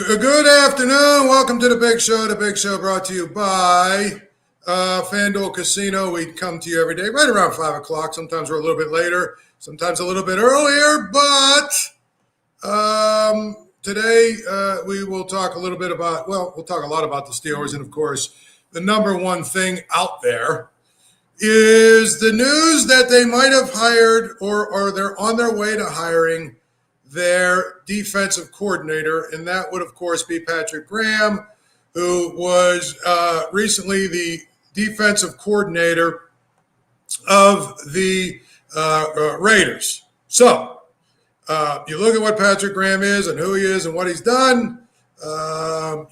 Good afternoon. Welcome to the Big Show. The Big Show brought to you by FanDuel Casino. We come to you every day right around 5 o'clock. Sometimes we're a little bit later, sometimes a little bit earlier. But today we will talk a little bit about, we'll talk a lot about the Steelers. And, of course, the number one thing out there is the news that they might have hired or they're on their way to hiring their defensive coordinator, and that would, of course, be Patrick Graham, who was recently the defensive coordinator of the Raiders. So you look at what Patrick Graham is and who he is and what he's done, I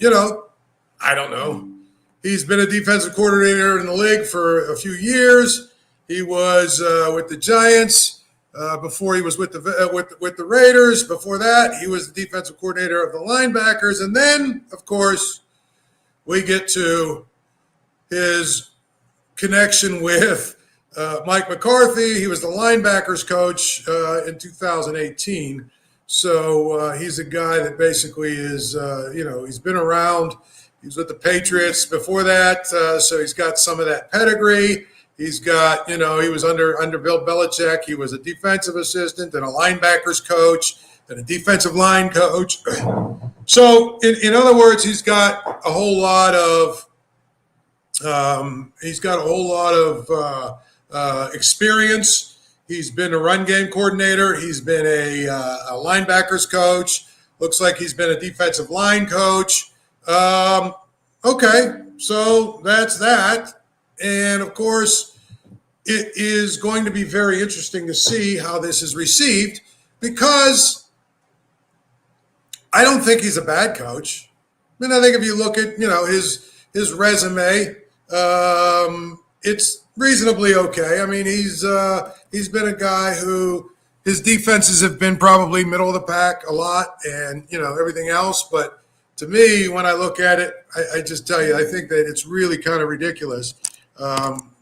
don't know. He's been a defensive coordinator in the league for a few years. He was with the Giants. Before he was with the Raiders. Before that, he was the defensive coordinator of the linebackers. And then, of course, we get to his connection with Mike McCarthy. He was the linebackers coach in 2018. So he's a guy that basically is, he's been around. He was with the Patriots before that, so he's got some of that pedigree. He's got, he was under Bill Belichick. He was a defensive assistant and a linebackers coach and a defensive line coach. So, in other words, he's got a whole lot of experience. He's been a run game coordinator. He's been a linebackers coach. Looks like he's been a defensive line coach. Okay, so that's that. And, of course, it is going to be very interesting to see how this is received because I don't think he's a bad coach. I mean, I think if you look at, his resume, it's reasonably okay. I mean, he's been a guy who his defenses have been probably middle of the pack a lot and, everything else. But to me, when I look at it, I just tell you, I think that it's really kind of ridiculous.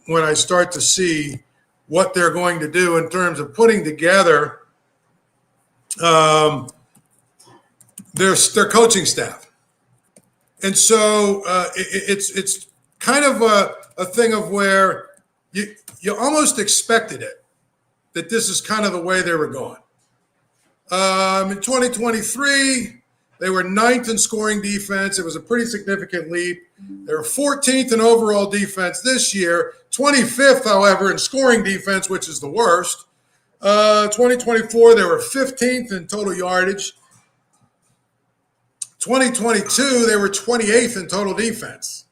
When I start to see what they're going to do in terms of putting together their coaching staff. And so it's kind of a thing of where you almost expected it, that this is kind of the way they were going. In 2023, they were 9th in scoring defense. It was a pretty significant leap. They were 14th in overall defense this year, 25th, however, in scoring defense, which is the worst. 2024, they were 15th in total yardage. 2022, they were 28th in total defense.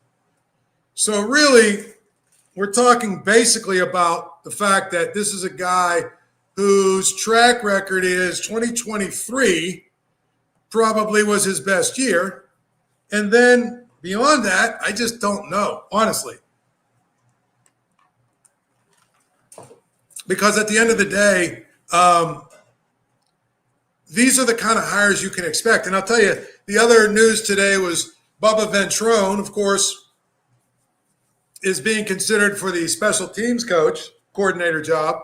So really, we're talking basically about the fact that this is a guy whose track record is 2023 probably was his best year. And then beyond that, I just don't know, honestly. Because at the end of the day, these are the kind of hires you can expect. And I'll tell you, the other news today was Bubba Ventrone, of course, is being considered for the special teams coordinator job.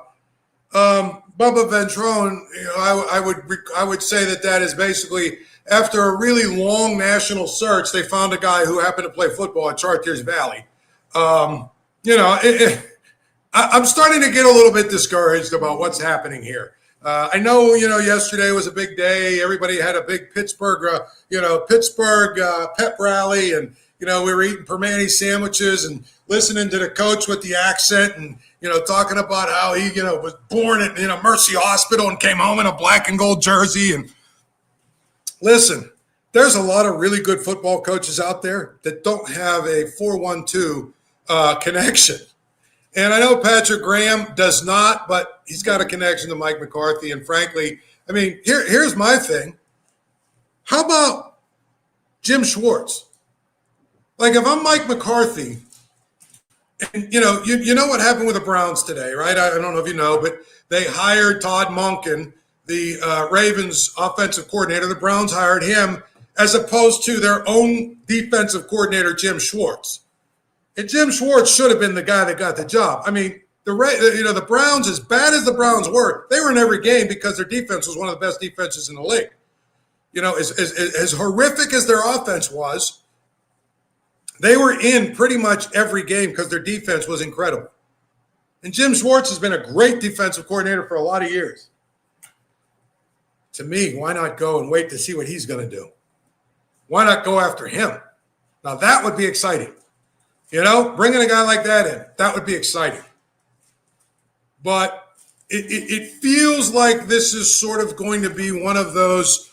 Bubba Ventrone, I would say that is basically after a really long national search, they found a guy who happened to play football at Chartiers Valley. I'm starting to get a little bit discouraged about what's happening here. I know, yesterday was a big day. Everybody had a big Pittsburgh pep rally, and we were eating Permane sandwiches and listening to the coach with the accent and, talking about how he, was born at, Mercy Hospital and came home in a black and gold jersey. And listen, there's a lot of really good football coaches out there that don't have a 4-1-2 connection. And I know Patrick Graham does not, but he's got a connection to Mike McCarthy. And frankly, I mean, here's my thing. How about Jim Schwartz? Like, if I'm Mike McCarthy, and you know what happened with the Browns today, right? I don't know if you know, but they hired Todd Monken, the Ravens offensive coordinator. The Browns hired him as opposed to their own defensive coordinator, Jim Schwartz. And Jim Schwartz should have been the guy that got the job. I mean, the Browns, as bad as the Browns were, they were in every game because their defense was one of the best defenses in the league. as horrific as their offense was, they were in pretty much every game because their defense was incredible. And Jim Schwartz has been a great defensive coordinator for a lot of years. To me, why not go and wait to see what he's going to do? Why not go after him? Now, that would be exciting. Bringing a guy like that in, that would be exciting. But it feels like this is sort of going to be one of those,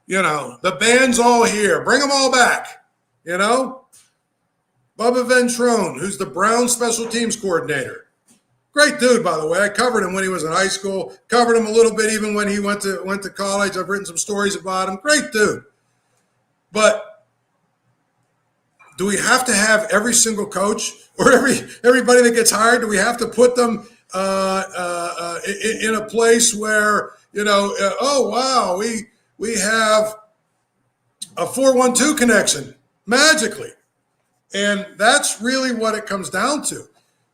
the band's all here. Bring them all back, Bubba Ventrone, who's the Browns special teams coordinator. Great dude, by the way. I covered him when he was in high school. Covered him a little bit even when he went to college. I've written some stories about him. Great dude. But do we have to have every single coach or everybody that gets hired? Do we have to put them in a place where oh wow, we have a 4-1-2 connection magically, and that's really what it comes down to.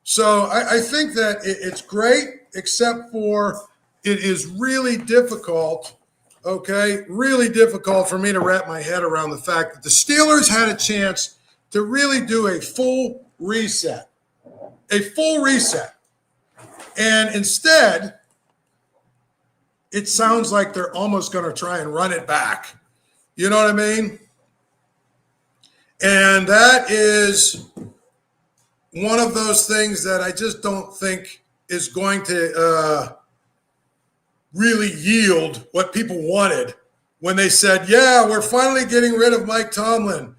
So I think that it's great, except for it is really difficult, really difficult for me to wrap my head around the fact that the Steelers had a chance to really do a full reset. And instead, it sounds like they're almost going to try and run it back. You know what I mean? And that is one of those things that I just don't think is going to really yield what people wanted when they said, yeah, we're finally getting rid of Mike Tomlin.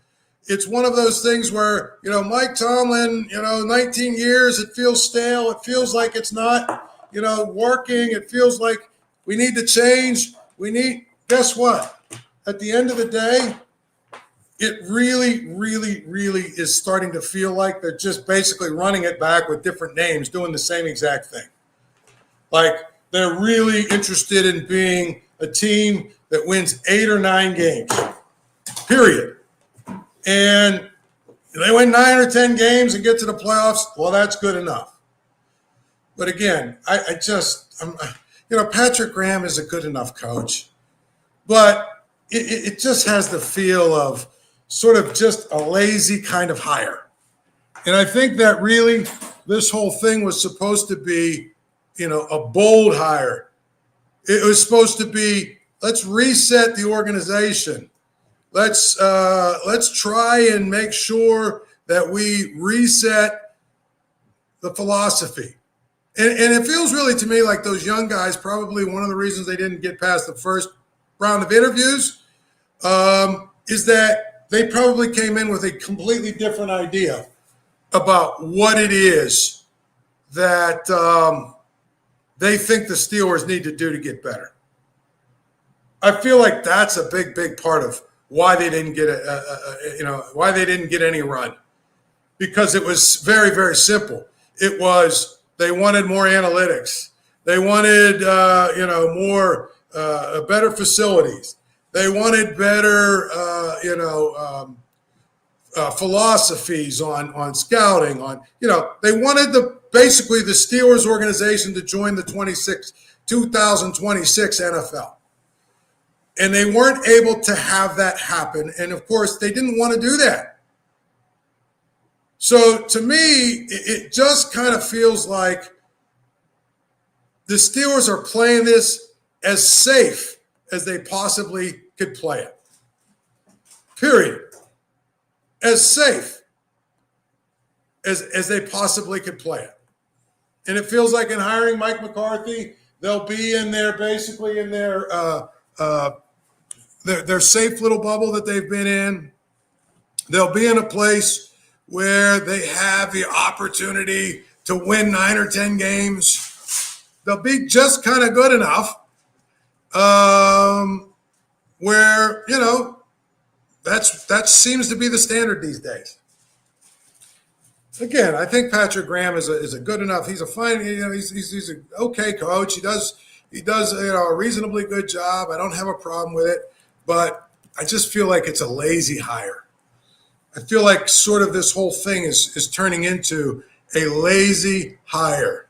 It's one of those things where, Mike Tomlin, 19 years, it feels stale. It feels like it's not, working. It feels like we need to change. Guess what? At the end of the day, it really, really, really is starting to feel like they're just basically running it back with different names, doing the same exact thing. Like they're really interested in being a team that wins 8 or 9 games, period. And they win 9 or 10 games and get to the playoffs, well, that's good enough. But again, Patrick Graham is a good enough coach, but it just has the feel of sort of just a lazy kind of hire. And I think that really this whole thing was supposed to be, a bold hire. It was supposed to be, let's reset the organization. Let's try and make sure that we reset the philosophy. And it feels really to me like those young guys, probably one of the reasons they didn't get past the first round of interviews is that they probably came in with a completely different idea about what it is that they think the Steelers need to do to get better. I feel like that's a big, big part of why they didn't get why they didn't get any run, because it was very, very simple. It was they wanted more analytics. They wanted more better facilities. They wanted better philosophies on scouting. They wanted basically the Steelers organization to join the 2026 NFL. And they weren't able to have that happen. And, of course, they didn't want to do that. So, to me, it just kind of feels like the Steelers are playing this as safe as they possibly could play it. Period. As safe as they possibly could play it. And it feels like in hiring Mike McCarthy, they'll be in there basically in their safe little bubble that they've been in. They'll be in a place where they have the opportunity to win 9 or 10 games. They'll be just kind of good enough where, that seems to be the standard these days. Again, I think Patrick Graham is a good enough. He's a fine, he's an okay coach. He does a reasonably good job. I don't have a problem with it, but I just feel like it's a lazy hire. I feel like sort of this whole thing is turning into a lazy hire,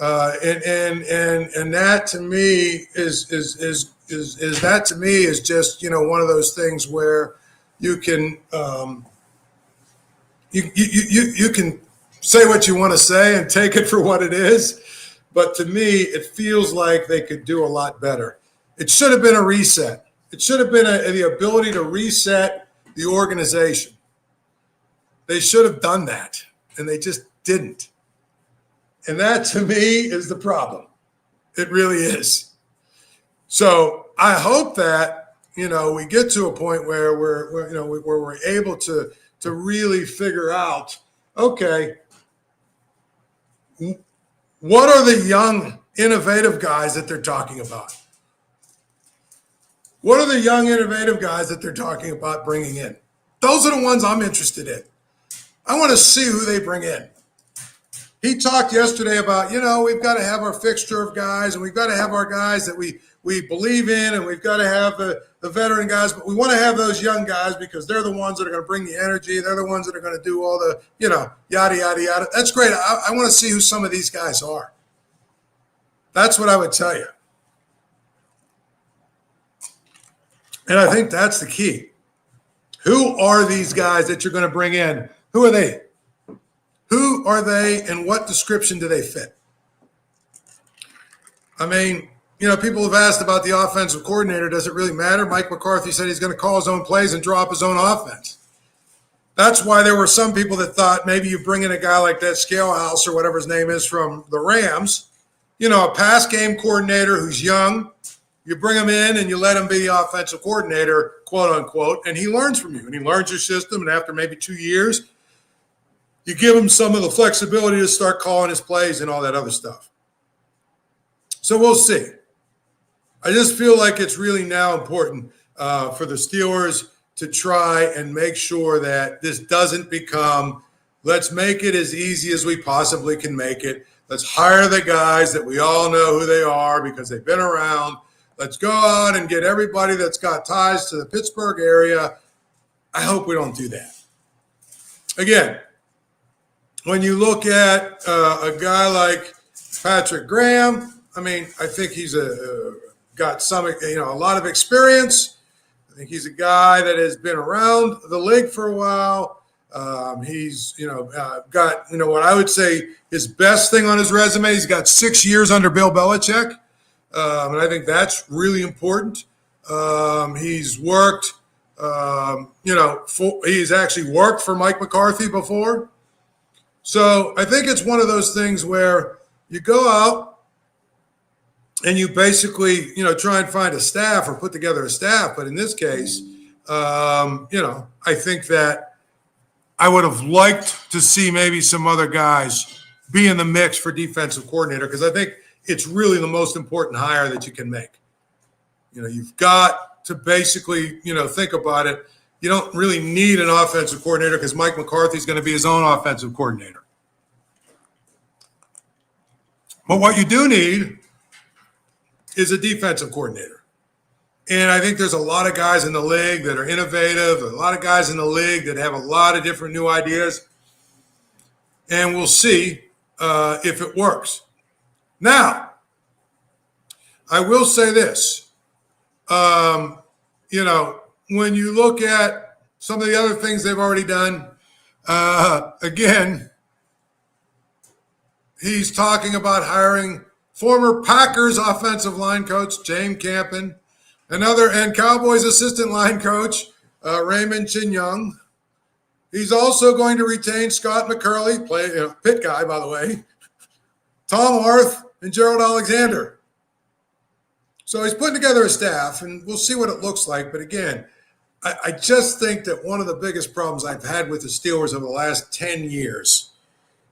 and that to me is is that to me is just, one of those things where you can you can say what you want to say and take it for what it is. But to me, it feels like they could do a lot better. It should have been a reset. It should have been the ability to reset the organization. They should have done that, and they just didn't. And that, to me, is the problem. It really is. So I hope that, we get to a point where we're able to really figure out, okay, what are the young, innovative guys that they're talking about? What are the young, innovative guys that they're talking about bringing in? Those are the ones I'm interested in. I want to see who they bring in. He talked yesterday about, we've got to have our fixture of guys, and we've got to have our guys that we believe in, and we've got to have the veteran guys, but we want to have those young guys because they're the ones that are going to bring the energy. They're the ones that are going to do all the, yada, yada, yada. That's great. I want to see who some of these guys are. That's what I would tell you. And I think that's the key. Who are these guys that you're going to bring in? Who are they? Who are they, and what description do they fit? I mean, people have asked about the offensive coordinator. Does it really matter? Mike McCarthy said he's going to call his own plays and draw up his own offense. That's why there were some people that thought maybe you bring in a guy like that Scalehouse or whatever his name is from the Rams, a pass game coordinator who's young. You bring him in and you let him be the offensive coordinator, quote unquote, and he learns from you and he learns your system. And after maybe 2 years, you give him some of the flexibility to start calling his plays and all that other stuff. So we'll see. I just feel like it's really now important for the Steelers to try and make sure that this doesn't become, let's make it as easy as we possibly can make it. Let's hire the guys that we all know who they are because they've been around. Let's go out and get everybody that's got ties to the Pittsburgh area. I hope we don't do that. Again, when you look at a guy like Patrick Graham, I mean, I think he's got some, a lot of experience. I think he's a guy that has been around the league for a while. He's, got, what I would say his best thing on his resume. He's got 6 years under Bill Belichick. And I think that's really important. He's worked, he's actually worked for Mike McCarthy before. So I think it's one of those things where you go out and you basically, try and find a staff or put together a staff. But in this case, I think that I would have liked to see maybe some other guys be in the mix for defensive coordinator because I think it's really the most important hire that you can make. You've got to basically, think about it. You don't really need an offensive coordinator because Mike McCarthy is going to be his own offensive coordinator. But what you do need is a defensive coordinator. And I think there's a lot of guys in the league that are innovative, a lot of guys in the league that have a lot of different new ideas. And we'll see if it works. Now, I will say this. When you look at some of the other things they've already done, again, he's talking about hiring former Packers offensive line coach James Campen, and Cowboys assistant line coach Raymond Chinyoung. He's also going to retain Scott McCurley, Pitt guy, by the way, Tom Arth, and Gerald Alexander. So he's putting together a staff, and we'll see what it looks like. But again, I just think that one of the biggest problems I've had with the Steelers over the last 10 years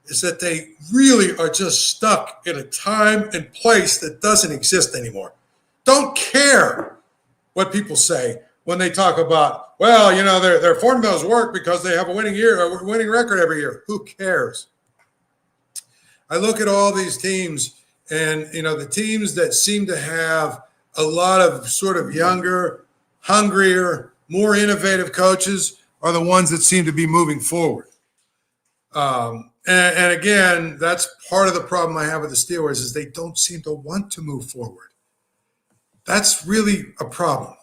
is that they really are just stuck in a time and place that doesn't exist anymore. Don't care what people say when they talk about, their formulas work because they have a winning record every year. Who cares? I look at all these teams and, the teams that seem to have a lot of sort of younger, hungrier, more innovative coaches are the ones that seem to be moving forward. And again, that's part of the problem I have with the Steelers is they don't seem to want to move forward. That's really a problem.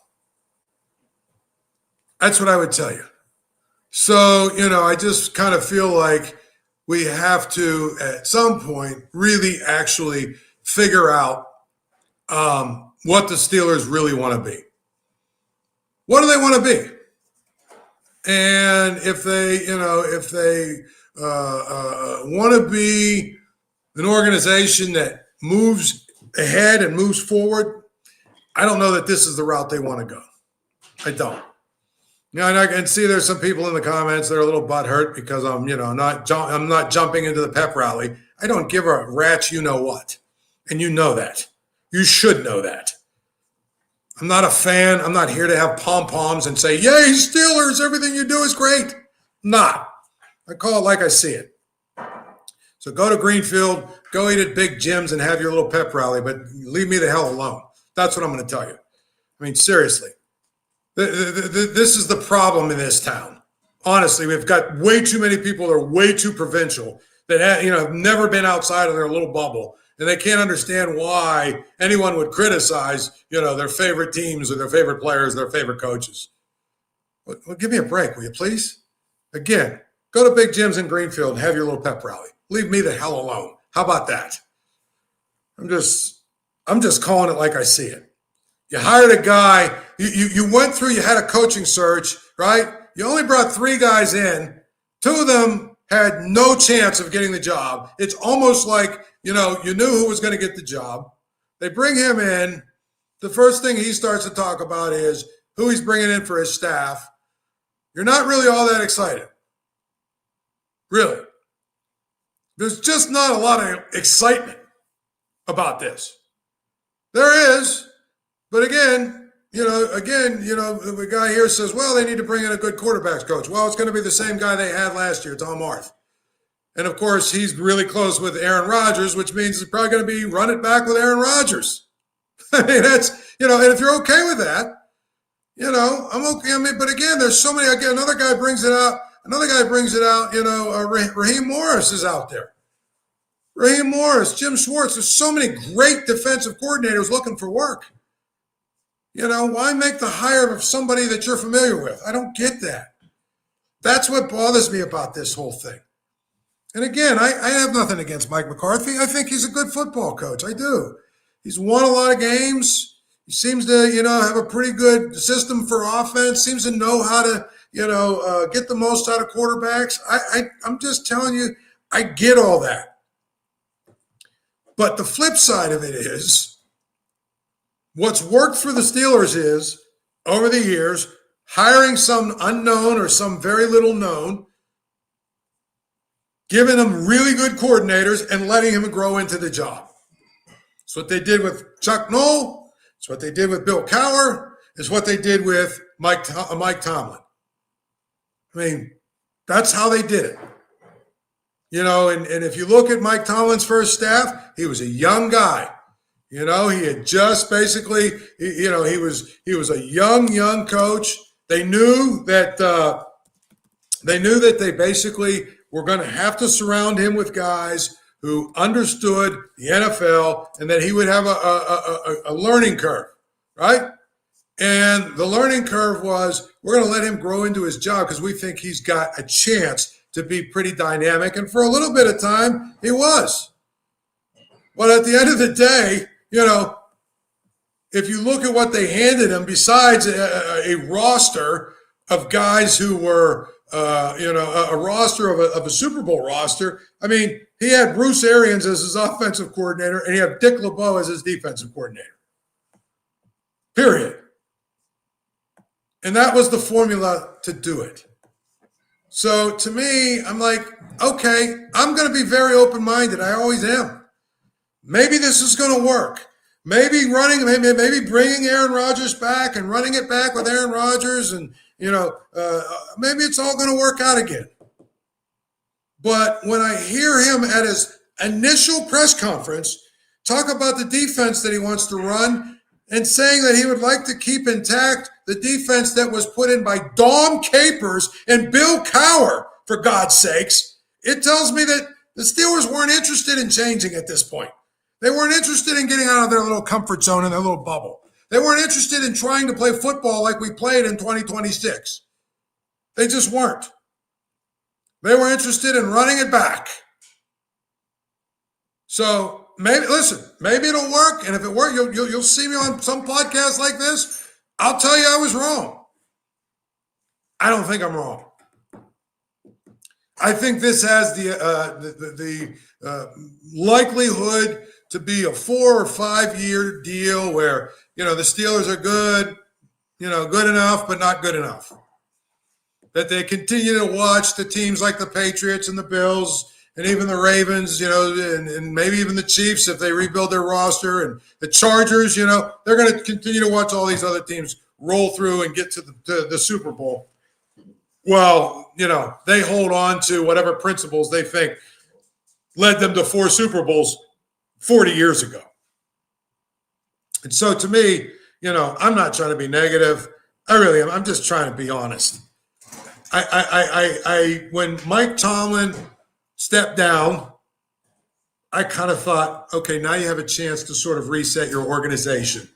That's what I would tell you. So, I just kind of feel like we have to, at some point, really actually figure out what the Steelers really want to be. What do they want to be? And if they want to be an organization that moves ahead and moves forward, I don't know that this is the route they want to go. I don't. And I can see there's some people in the comments that are a little butthurt because I'm not jumping into the pep rally. I don't give a rat's you know what, and you know that. You should know that. I'm not a fan. I'm not here to have pom-poms and say, yay, Steelers, everything you do is great. Not. I call it like I see it. So go to Greenfield, go eat at Big Jim's and have your little pep rally, but leave me the hell alone. That's what I'm going to tell you. I mean, seriously. This is the problem in this town. Honestly, we've got way too many people that are way too provincial that have never been outside of their little bubble, and they can't understand why anyone would criticize their favorite teams or their favorite players, their favorite coaches. Well, give me a break, will you please? Again, go to Big Jim's in Greenfield and have your little pep rally. Leave me the hell alone. How about that? I'm just calling it like I see it. You hired a guy, you went through, you had a coaching search, right? You only brought 3 guys in. 2 of them had no chance of getting the job. It's almost like, you knew who was going to get the job. They bring him in. The first thing he starts to talk about is who he's bringing in for his staff. You're not really all that excited. Really. There's just not a lot of excitement about this. There is. But again, the guy here says, well, they need to bring in a good quarterbacks coach. Well, it's going to be the same guy they had last year, Tom Arth. And, of course, he's really close with Aaron Rodgers, which means it's probably going to be run it back with Aaron Rodgers. I mean, that's, and if you're okay with that, I'm okay. I mean, but again, there's so many, again, another guy brings it out, Raheem Morris is out there. Raheem Morris, Jim Schwartz, there's so many great defensive coordinators looking for work. Why make the hire of somebody that you're familiar with? I don't get that. That's what bothers me about this whole thing. And again, I have nothing against Mike McCarthy. I think he's a good football coach. I do. He's won a lot of games. He seems to, have a pretty good system for offense, seems to know how to, get the most out of quarterbacks. I'm just telling you, I get all that. But the flip side of it is, what's worked for the Steelers is, over the years, hiring some unknown or some very little known, giving them really good coordinators, and letting him grow into the job. It's what they did with Chuck Noll. It's what they did with Bill Cowher. It's what they did with Mike Tomlin. I mean, that's how they did it. And if you look at Mike Tomlin's first staff, he was a young guy. He had just basically, he was a young coach. They knew that they basically were going to have to surround him with guys who understood the NFL and that he would have a learning curve, right? And the learning curve was, we're going to let him grow into his job because we think he's got a chance to be pretty dynamic. And for a little bit of time, he was. But at the end of the day, if you look at what they handed him, besides a roster of guys who were, a roster of a Super Bowl roster, I mean, he had Bruce Arians as his offensive coordinator, and he had Dick LeBeau as his defensive coordinator. Period. And that was the formula to do it. So to me, I'm like, okay, I'm going to be very open-minded. I always am. Maybe this is going to work. Maybe bringing Aaron Rodgers back and running it back with Aaron Rodgers, and maybe it's all going to work out again. But when I hear him at his initial press conference talk about the defense that he wants to run and saying that he would like to keep intact the defense that was put in by Dom Capers and Bill Cowher, for God's sakes, it tells me that the Steelers weren't interested in changing at this point. They weren't interested in getting out of their little comfort zone and their little bubble. They weren't interested in trying to play football like we played in 2026. They just weren't. They were interested in running it back. So maybe it'll work. And if it works, you'll see me on some podcast like this. I'll tell you I was wrong. I don't think I'm wrong. I think this has the likelihood to be a 4 or 5 year deal where, the Steelers are good, good enough, but not good enough. That they continue to watch the teams like the Patriots and the Bills and even the Ravens, and maybe even the Chiefs if they rebuild their roster, and the Chargers, they're going to continue to watch all these other teams roll through and get to the Super Bowl. Well, they hold on to whatever principles they think led them to 4 Super Bowls 40 years ago. And so to me, I'm not trying to be negative. I really am. I'm just trying to be honest. When Mike Tomlin stepped down, I kind of thought, okay, now you have a chance to sort of reset your organization.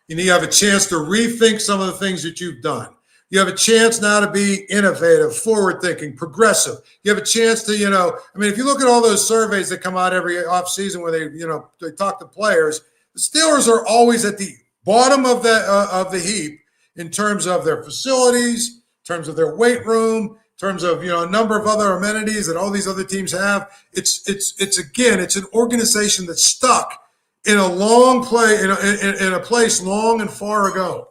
You have a chance to rethink some of the things that you've done. You have a chance now to be innovative, forward-thinking, progressive. You have a chance to, if you look at all those surveys that come out every offseason where they talk to players, the Steelers are always at the bottom of the heap in terms of their facilities, in terms of their weight room, in terms of, a number of other amenities that all these other teams have. It's an organization that's stuck in a long play, in a place long and far ago.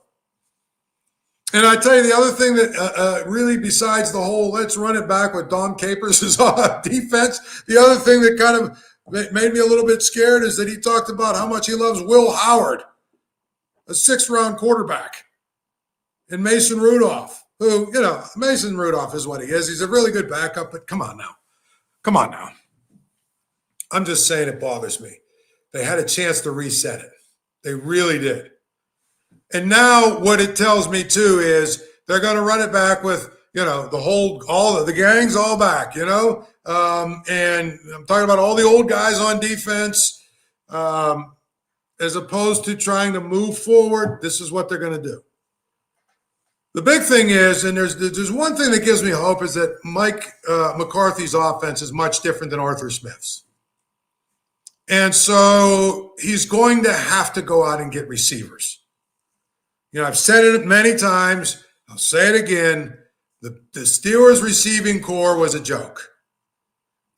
And I tell you, the other thing that really, besides the whole let's run it back with Dom Capers' defense, the other thing that kind of made me a little bit scared is that he talked about how much he loves Will Howard, a 6th-round quarterback, and Mason Rudolph, who, Mason Rudolph is what he is. He's a really good backup, but come on now. I'm just saying it bothers me. They had a chance to reset it. They really did. And now what it tells me too is they're going to run it back with, the gang's all back, and I'm talking about all the old guys on defense, as opposed to trying to move forward. This is what they're going to do. The big thing is, and there's one thing that gives me hope, is that Mike McCarthy's offense is much different than Arthur Smith's. And so he's going to have to go out and get receivers. I've said it many times. I'll say it again. The Steelers receiving core was a joke.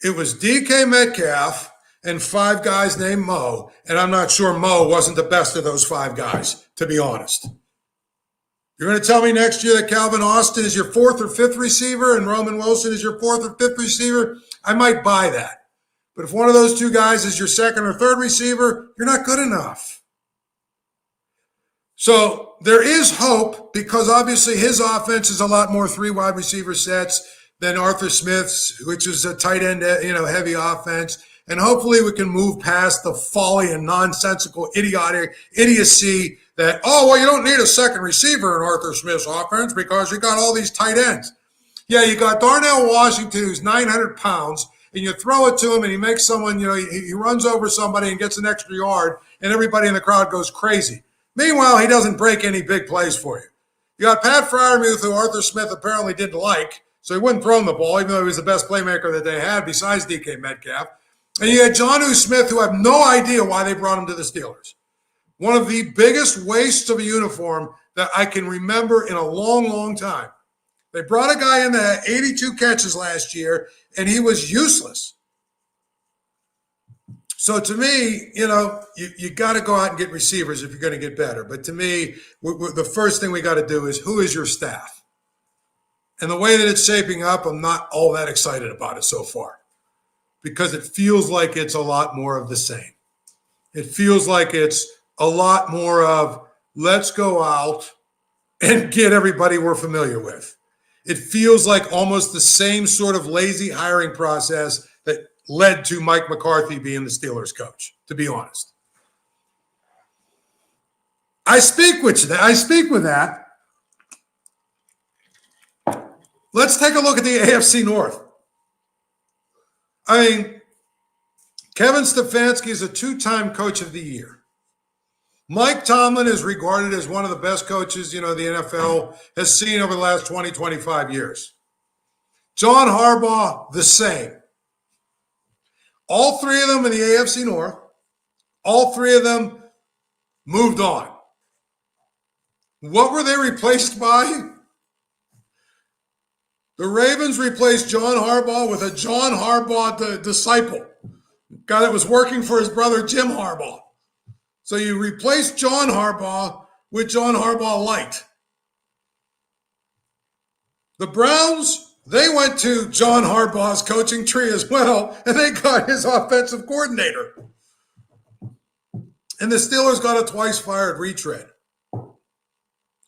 It was DK Metcalf and 5 guys named Mo, and I'm not sure Mo wasn't the best of those 5 guys, to be honest. You're going to tell me next year that Calvin Austin is your 4th or 5th receiver and Roman Wilson is your 4th or 5th receiver? I might buy that. But if one of those 2 guys is your 2nd or 3rd receiver, you're not good enough. So there is hope, because obviously his offense is a lot more 3 wide receiver sets than Arthur Smith's, which is a tight end, heavy offense. And hopefully we can move past the folly and nonsensical idiocy that, you don't need a 2nd receiver in Arthur Smith's offense because you got all these tight ends. Yeah, you got Darnell Washington, who's 900 pounds, and you throw it to him and he makes someone, he runs over somebody and gets an extra yard, and everybody in the crowd goes crazy. Meanwhile, he doesn't break any big plays for you. You got Pat Freiermuth, who Arthur Smith apparently didn't like, so he wouldn't throw him the ball, even though he was the best playmaker that they had besides DK Metcalf. And you had Jonnu Smith, who have no idea why they brought him to the Steelers. One of the biggest wastes of a uniform that I can remember in a long, long time. They brought a guy in that had 82 catches last year, and he was useless. So to me, you got to go out and get receivers if you're going to get better. But to me, the first thing we got to do is, who is your staff? And the way that it's shaping up, I'm not all that excited about it so far, because it feels like it's a lot more of the same. It feels like it's a lot more of, let's go out and get everybody we're familiar with. It feels like almost the same sort of lazy hiring process that led to Mike McCarthy being the Steelers coach, to be honest. I speak with that. Let's take a look at the AFC North. I mean, Kevin Stefanski is a 2-time coach of the year. Mike Tomlin is regarded as one of the best coaches, the NFL has seen over the last 20, 25 years. John Harbaugh, the same. All three of them in the AFC North, all three of them moved on. What were they replaced by? The Ravens replaced John Harbaugh with a John Harbaugh disciple, guy that was working for his brother Jim Harbaugh. So you replaced John Harbaugh with John Harbaugh light. The Browns, they went to John Harbaugh's coaching tree as well, and they got his offensive coordinator. And the Steelers got a twice-fired retread.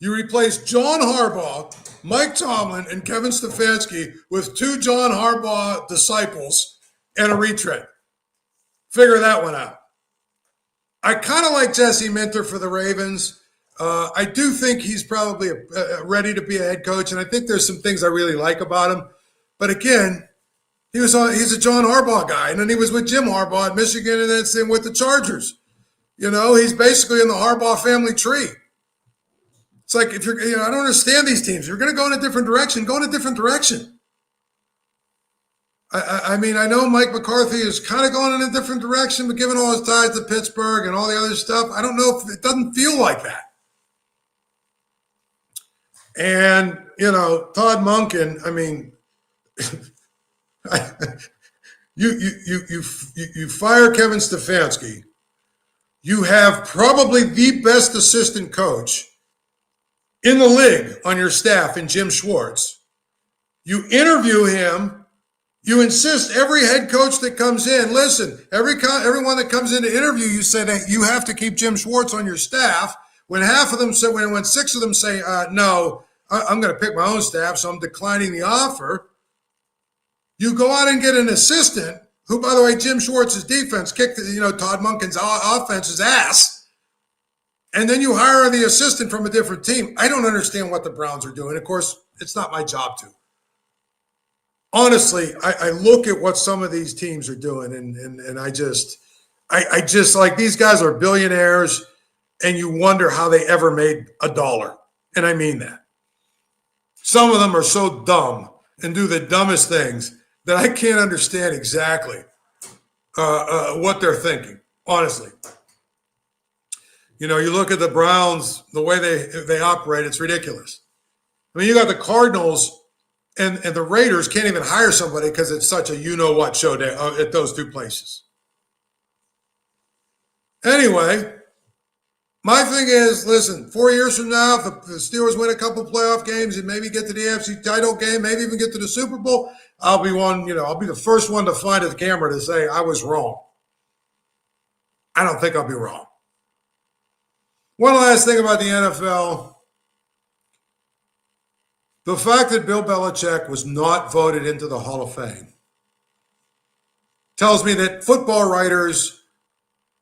You replaced John Harbaugh, Mike Tomlin, and Kevin Stefanski with two John Harbaugh disciples and a retread. Figure that one out. I kind of like Jesse Minter for the Ravens. I do think he's probably ready to be a head coach, and I think there's some things I really like about him. But again, he's a John Harbaugh guy, and then he was with Jim Harbaugh at Michigan, and then same with the Chargers. He's basically in the Harbaugh family tree. It's like if I don't understand these teams. If you're going to go in a different direction, go in a different direction. I mean, I know Mike McCarthy is kind of going in a different direction, but given all his ties to Pittsburgh and all the other stuff, I don't know if it doesn't feel like that. And, Todd Monken, I mean, you fire Kevin Stefanski. You have probably the best assistant coach in the league on your staff in Jim Schwartz. You interview him. You insist every head coach that comes in, listen, everyone that comes in to interview you say that you have to keep Jim Schwartz on your staff. When half of them say, when six of them say, no, I'm going to pick my own staff, so I'm declining the offer. You go out and get an assistant who, by the way, Jim Schwartz's defense kicked, Todd Monken's offense's ass. And then you hire the assistant from a different team. I don't understand what the Browns are doing. Of course, it's not my job to. Honestly, I look at what some of these teams are doing, and I just like, these guys are billionaires, and you wonder how they ever made $1. And I mean that. Some of them are so dumb and do the dumbest things that I can't understand exactly what they're thinking, honestly. You look at the Browns, the way they operate, it's ridiculous. I mean, you got the Cardinals and the Raiders can't even hire somebody because it's such a you-know-what show day at those two places. Anyway, my thing is, listen, 4 years from now, if the Steelers win a couple playoff games and maybe get to the AFC title game, maybe even get to the Super Bowl, I'll be the first one to find the camera to say I was wrong. I don't think I'll be wrong. One last thing about the NFL. The fact that Bill Belichick was not voted into the Hall of Fame tells me that football writers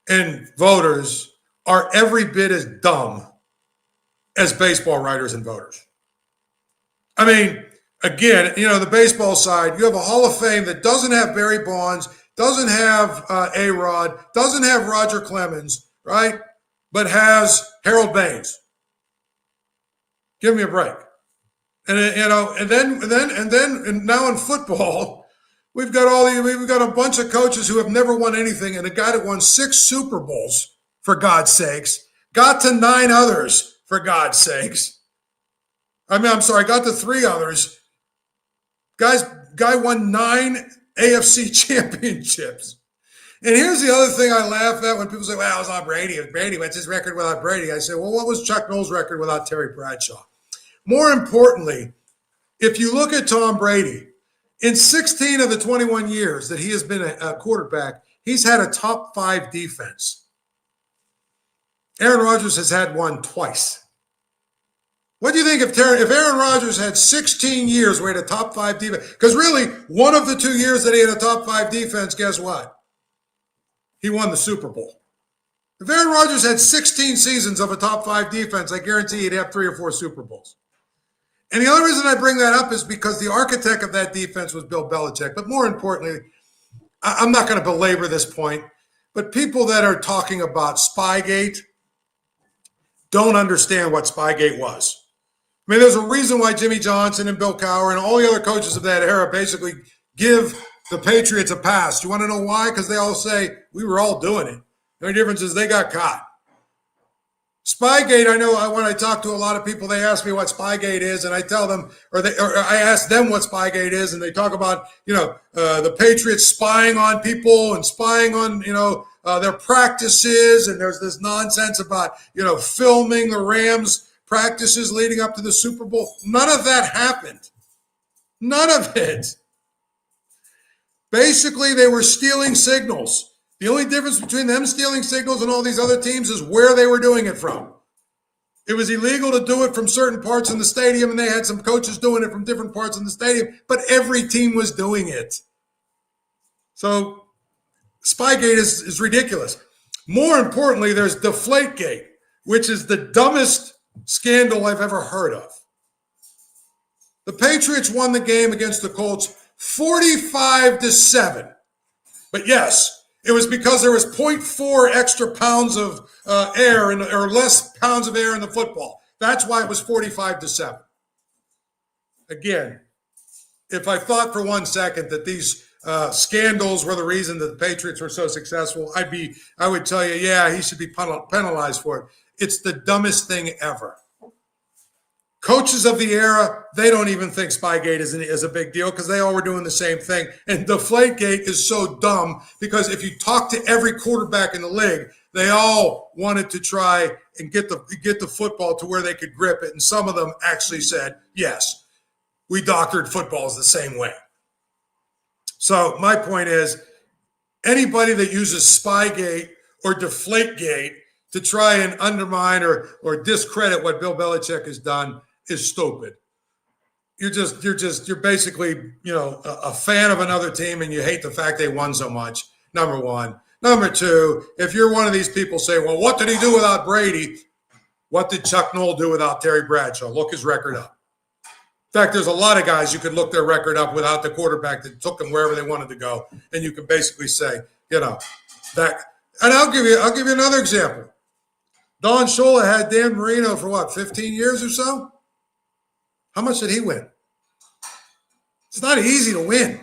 and voters are every bit as dumb as baseball writers and voters. I mean, again, the baseball side, you have a Hall of Fame that doesn't have Barry Bonds, doesn't have A-Rod, doesn't have Roger Clemens, right? But has Harold Baines. Give me a break. And then now in football, we've got a bunch of coaches who have never won anything, and a guy that won 6 Super Bowls, for God's sakes, got to 9 others, for God's sakes. Got to 3 others. Guy won 9 AFC championships. And here's the other thing I laugh at when people say, well, it was on Brady. What's his record without Brady? I say, well, what was Chuck Noll's record without Terry Bradshaw? More importantly, if you look at Tom Brady, in 16 of the 21 years that he has been a quarterback, he's had a top 5 defense. Aaron Rodgers has had one twice. What do you think if Aaron Rodgers had 16 years where he had a top 5 defense? Because really, one of the 2 years that he had a top 5 defense, guess what? He won the Super Bowl. If Aaron Rodgers had 16 seasons of a top 5 defense, I guarantee he'd have 3 or 4 Super Bowls. And the only reason I bring that up is because the architect of that defense was Bill Belichick. But more importantly, I'm not going to belabor this point, but people that are talking about Spygate, don't understand what Spygate was. I mean, there's a reason why Jimmy Johnson and Bill Cowher and all the other coaches of that era basically give the Patriots a pass. You want to know why? Because they all say, we were all doing it. The only difference is they got caught. Spygate, I know when I talk to a lot of people, they ask me what Spygate is, and I tell them, or I ask them what Spygate is, and they talk about, the Patriots spying on people and spying on, their practices, and there's this nonsense about, filming the Rams practices leading up to the Super Bowl. None of that happened. None of it. Basically, they were stealing signals. The only difference between them stealing signals and all these other teams is where they were doing it from. It was illegal to do it from certain parts in the stadium, and they had some coaches doing it from different parts in the stadium, but every team was doing it. So Spygate is ridiculous. More importantly, there's Deflategate, which is the dumbest scandal I've ever heard of. The Patriots won the game against the Colts 45-7. But yes, it was because there was 0.4 extra pounds of air or less pounds of air in the football. That's why it was 45-7. Again, if I thought for 1 second that these scandals were the reason that the Patriots were so successful, I would tell you, yeah, he should be penalized for it. It's the dumbest thing ever. Coaches of the era, they don't even think Spygate is a big deal because they all were doing the same thing. And Deflategate is so dumb because if you talk to every quarterback in the league, they all wanted to try and get the football to where they could grip it. And some of them actually said, yes, we doctored footballs the same way. So my point is, anybody that uses Spygate or Deflategate to try and undermine or discredit what Bill Belichick has done is stupid. You're basically, a fan of another team and you hate the fact they won so much. Number one. Number two, if you're one of these people saying, well, what did he do without Brady? What did Chuck Noll do without Terry Bradshaw? Look his record up. In fact, there's a lot of guys you could look their record up without the quarterback that took them wherever they wanted to go. And you can basically say, that. And I'll give you another example. Don Shula had Dan Marino for 15 years or so? How much did he win? It's not easy to win.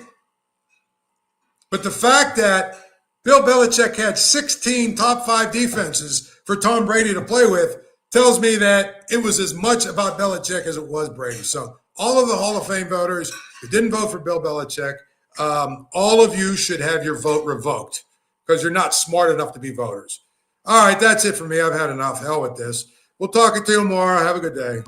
But the fact that Bill Belichick had 16 top 5 defenses for Tom Brady to play with tells me that it was as much about Belichick as it was Brady. So all of the Hall of Fame voters who didn't vote for Bill Belichick, all of you should have your vote revoked because you're not smart enough to be voters. All right, that's it for me. I've had enough. Hell with this. We'll talk to you tomorrow. Have a good day.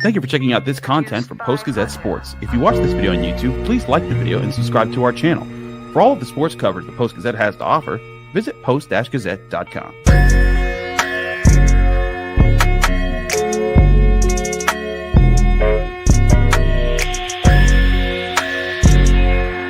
Thank you for checking out this content from Post-Gazette Sports. If you watch this video on YouTube, please like the video and subscribe to our channel. For all of the sports coverage the Post-Gazette has to offer, visit post-gazette.com.